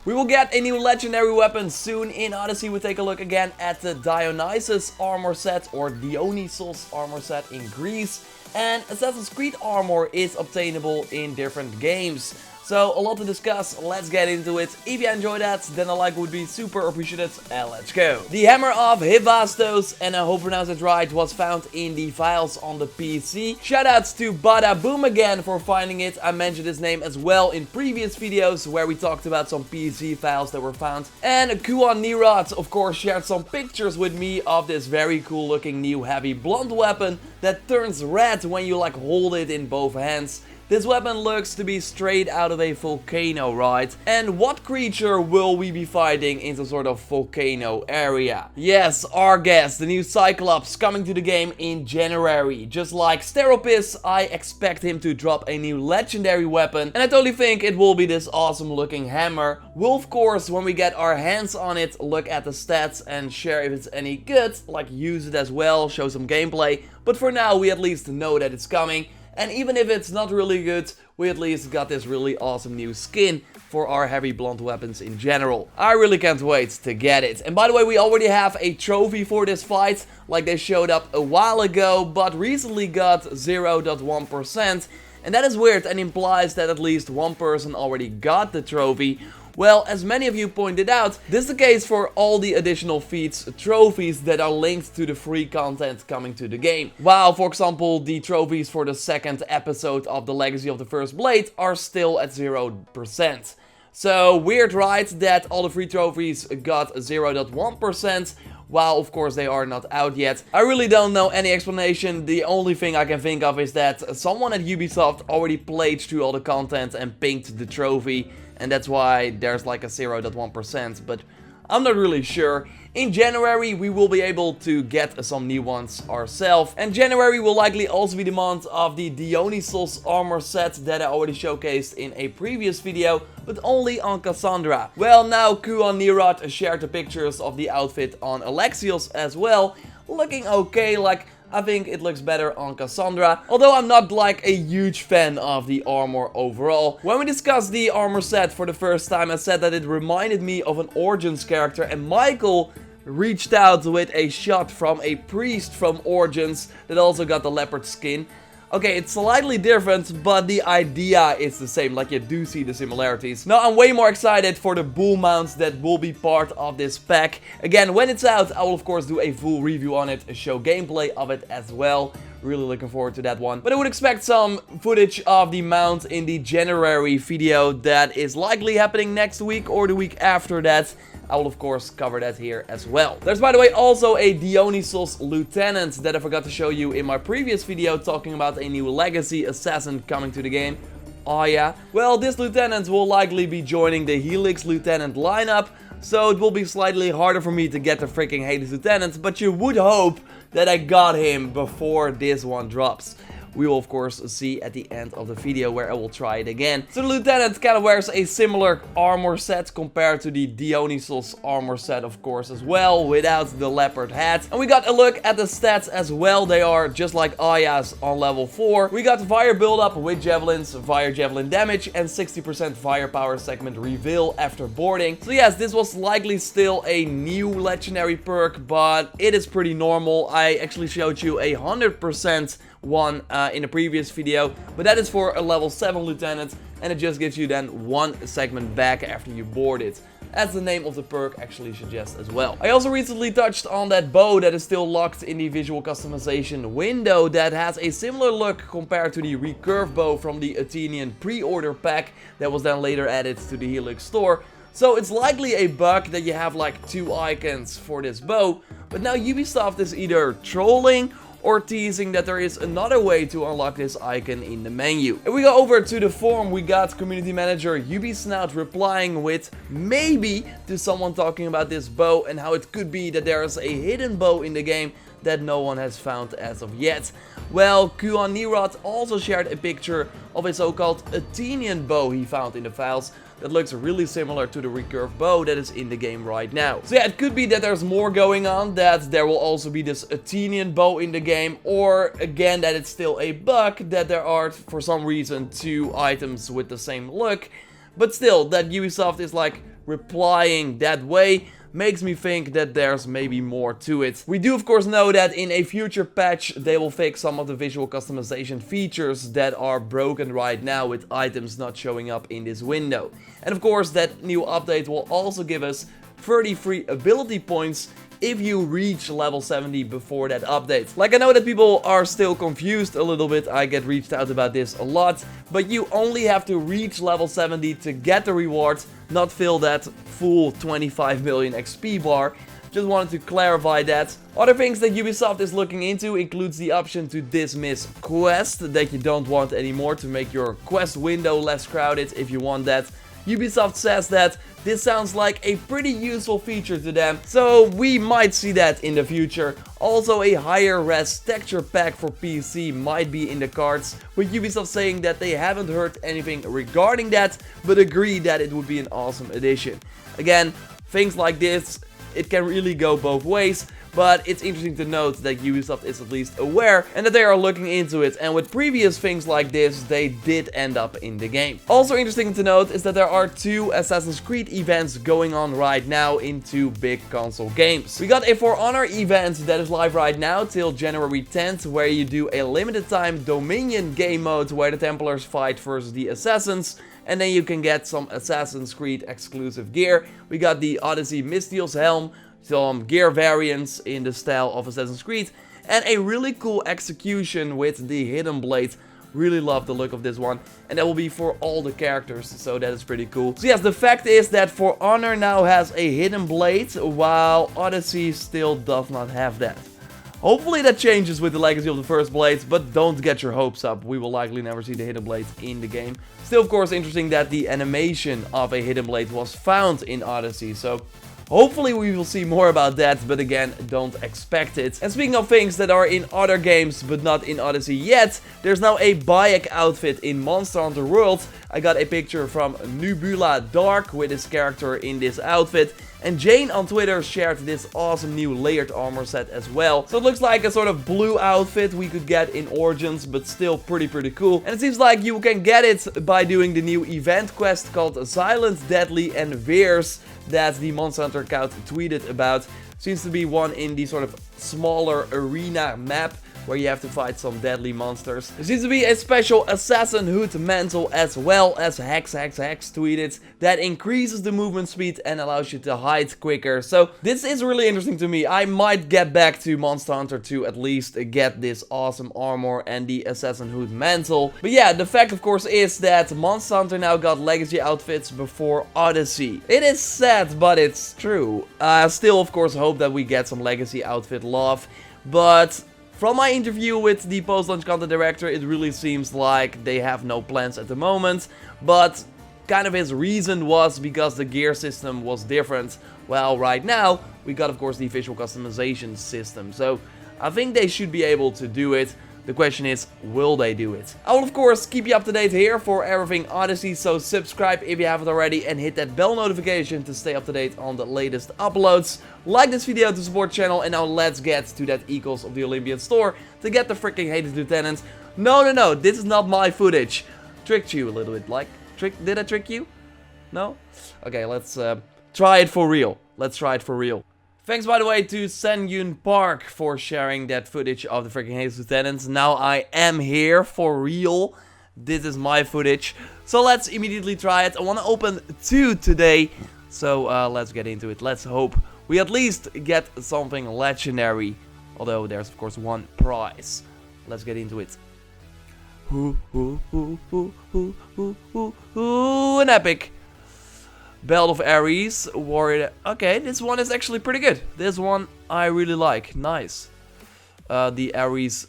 We will get a new legendary weapon soon in Odyssey. We take a look again at the Dionysus armor set, or Dionysus armor set in Greece. And Assassin's Creed armor is obtainable in different games. So a lot to discuss, let's get into it. If you enjoyed that, then a like would be super appreciated, and let's go. The Hammer of Hephaestus, and I hope I pronounced it right, was found in the files on the PC. Shoutouts to Bada Boom again for finding it. I mentioned his name as well in previous videos where we talked about some PC files that were found. And Kuan Nirot, of course, shared some pictures with me of this very cool looking new heavy blunt weapon that turns red when you hold it in both hands. This weapon looks to be straight out of a volcano, right? And what creature will we be fighting in some sort of volcano area? Yes, Argus, the new Cyclops, coming to the game in January. Just like Steropis, I expect him to drop a new legendary weapon. And I totally think it will be this awesome looking hammer. We'll, of course, when we get our hands on it, look at the stats and share if it's any good. Like, use it as well, show some gameplay. But for now, we at least know that it's coming. And even if it's not really good, we at least got this really awesome new skin for our heavy blunt weapons in general. I really can't wait to get it. And by the way, we already have a trophy for this fight, like they showed up a while ago, but recently got 0.1%. And that is weird and implies that at least one person already got the trophy. Well, as many of you pointed out, this is the case for all the additional feats, trophies that are linked to the free content coming to the game. While, for example, the trophies for the second episode of The Legacy of the First Blade are still at 0%. So, weird, right, that all the free trophies got 0.1%. While, of course, they are not out yet. I really don't know any explanation. The only thing I can think of is that someone at Ubisoft already played through all the content and pinged the trophy. And that's why there's like a 0.1%, but I'm not really sure. In January, we will be able to get some new ones ourselves. And January will likely also be the month of the Dionysus armor set that I already showcased in a previous video, but only on Cassandra. Well, now Kuan Nirot shared the pictures of the outfit on Alexios as well. Looking okay, like, I think it looks better on Cassandra, although I'm not like a huge fan of the armor overall. When we discussed the armor set for the first time, I said that it reminded me of an Origins character, and Michael reached out with a shot from a priest from Origins that also got the leopard skin. Okay, it's slightly different, but the idea is the same, like you do see the similarities. Now, I'm way more excited for the bull mounts that will be part of this pack. Again, when it's out, I will of course do a full review on it, show gameplay of it as well. Really looking forward to that one. But I would expect some footage of the mount in the January video that is likely happening next week or the week after that. I will of course cover that here as well. There's, by the way, also a Dionysus Lieutenant that I forgot to show you in my previous video talking about a new legacy assassin coming to the game. Oh yeah. Well, this Lieutenant will likely be joining the Helix Lieutenant lineup, so it will be slightly harder for me to get the freaking Hades Lieutenant, but you would hope that I got him before this one drops. We will of course see at the end of the video where I will try it again. So the Lieutenant kind of wears a similar armor set compared to the Dionysus armor set, of course, as well, without the leopard hat. And we got a look at the stats as well. They are just like Aya's on level 4. We got fire buildup with javelins, fire javelin damage, and 60% firepower segment reveal after boarding. So yes, this was likely still a new legendary perk, but it is pretty normal. I actually showed you 100% one in the previous video, but that is for a level 7 lieutenant, and it just gives you then one segment back after you board it, as the name of the perk actually suggests as well. I also recently touched on that bow that is still locked in the visual customization window that has a similar look compared to the recurve bow from the Athenian pre-order pack that was then later added to the Helix store. So it's likely a bug that you have like 2 icons for this bow, but now Ubisoft is either trolling or teasing that there is another way to unlock this icon in the menu. If we go over to the forum, we got community manager Ubisnout replying with maybe to someone talking about this bow and how it could be that there is a hidden bow in the game that no one has found as of yet. Well, Kuan Nirot also shared a picture of a so-called Athenian bow he found in the files that looks really similar to the recurve bow that is in the game right now. So yeah, it could be that there's more going on, that there will also be this Athenian bow in the game, or again that it's still a bug that there are for some reason 2 items with the same look. But still, that Ubisoft is like replying that way makes me think that there's maybe more to it. We do of course know that in a future patch they will fix some of the visual customization features that are broken right now with items not showing up in this window. And of course that new update will also give us 30 free ability points if you reach level 70 before that update. Like, I know that people are still confused a little bit, I get reached out about this a lot, but you only have to reach level 70 to get the reward, not fill that full 25 million XP bar. Just wanted to clarify that. Other things that Ubisoft is looking into includes the option to dismiss quests that you don't want anymore, to make your quest window less crowded if you want that. Ubisoft says that this sounds like a pretty useful feature to them, so we might see that in the future. Also, a higher res texture pack for PC might be in the cards, with Ubisoft saying that they haven't heard anything regarding that, but agree that it would be an awesome addition. Again, things like this, it can really go both ways. But it's interesting to note that Ubisoft is at least aware and that they are looking into it, and with previous things like this, they did end up in the game. Also interesting to note is that there are 2 Assassin's Creed events going on right now in 2 big console games. We got a For Honor event that is live right now till January 10th, where you do a limited time Dominion game mode where the Templars fight versus the Assassins. And then you can get some Assassin's Creed exclusive gear. We got the Odyssey Mystios helm, some gear variants in the style of Assassin's Creed, and a really cool execution with the Hidden Blade. Really love the look of this one, and that will be for all the characters, so that is pretty cool. So yes, the fact is that For Honor now has a Hidden Blade, while Odyssey still does not have that. Hopefully that changes with the Legacy of the First Blade, but don't get your hopes up. We will likely never see the Hidden Blade in the game. Still, of course, interesting that the animation of a Hidden Blade was found in Odyssey, so hopefully we will see more about that, but again, don't expect it. And speaking of things that are in other games, but not in Odyssey yet, there's now a Bayek outfit in Monster Hunter World. I got a picture from Nubula Dark with his character in this outfit. And Jane on Twitter shared this awesome new layered armor set as well. So it looks like a sort of blue outfit we could get in Origins, but still pretty cool. And it seems like you can get it by doing the new event quest called Silent, Deadly and Veers that the Monster Hunter account tweeted about. Seems to be one in the sort of smaller arena map where you have to fight some deadly monsters. There seems to be a special assassin hood mantle as well, as Hex tweeted, that increases the movement speed and allows you to hide quicker. So this is really interesting to me. I might get back to Monster Hunter to at least get this awesome armor and the assassin hood mantle. But yeah, the fact of course is that Monster Hunter now got legacy outfits before Odyssey. It is sad, but it's true. I still of course hope that we get some legacy outfit love, but from my interview with the post-launch content director, it really seems like they have no plans at the moment, but kind of his reason was because the gear system was different. Well, right now, we got of course the visual customization system, so I think they should be able to do it. The question is, will they do it? I will of course keep you up to date here for everything Odyssey, so subscribe if you haven't already and hit that bell notification to stay up to date on the latest uploads. Like this video to support the channel, and now let's get to that Eagles of the Olympian store to get the freaking hated lieutenant. No, this is not my footage. Tricked you a little bit, like, did I trick you? No? Okay, let's try it for real. Let's try it for real. Thanks, by the way, to Senyun Park for sharing that footage of the freaking Haze Lieutenants. Now I am here for real. This is my footage. So let's immediately try it. I want to open 2 today. So let's get into it. Let's hope we at least get something legendary. Although there's of course 1 prize. Let's get into it. An epic. Belt of Ares, Warrior. Okay, this one is actually pretty good. This one I really like. Nice. The Ares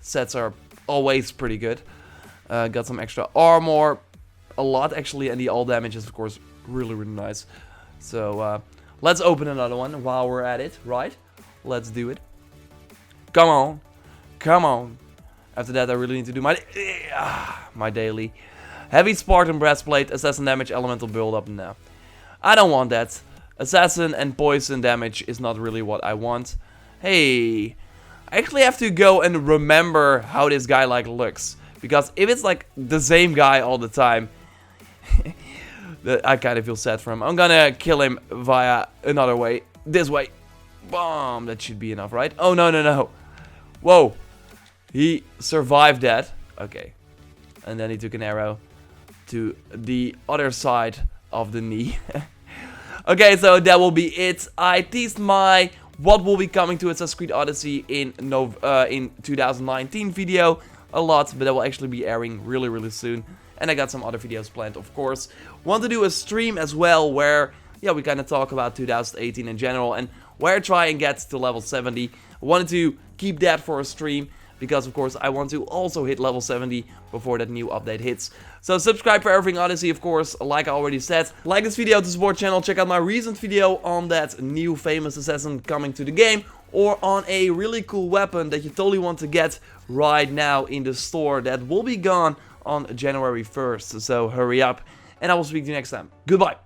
sets are always pretty good. Got some extra armor. A lot actually, and the all damage is of course really nice. So let's open another one while we're at it, right? Let's do it. Come on. Come on. After that I really need to do my daily. Heavy Spartan Breastplate, Assassin Damage, Elemental Build-Up. No. I don't want that. Assassin and Poison Damage is not really what I want. Hey. I actually have to go and remember how this guy like looks. Because if it's like the same guy all the time, I kind of feel sad for him. I'm gonna kill him via another way. This way. Boom. That should be enough, right? Oh, no, no, no. Whoa. He survived that. Okay. And then he took an arrow to the other side of the knee. Okay, so that will be it. I teased my what will be coming to Assassin's Creed Odyssey in 2019 video a lot, but that will actually be airing really, really soon. And I got some other videos planned, of course. Want to do a stream as well where, yeah, we kind of talk about 2018 in general and where I try and get to level 70. I wanted to keep that for a stream because, of course, I want to also hit level 70 before that new update hits. So subscribe for everything Odyssey, of course, like I already said. Like this video to support the channel. Check out my recent video on that new famous assassin coming to the game, or on a really cool weapon that you totally want to get right now in the store that will be gone on January 1st. So hurry up, and I will speak to you next time. Goodbye.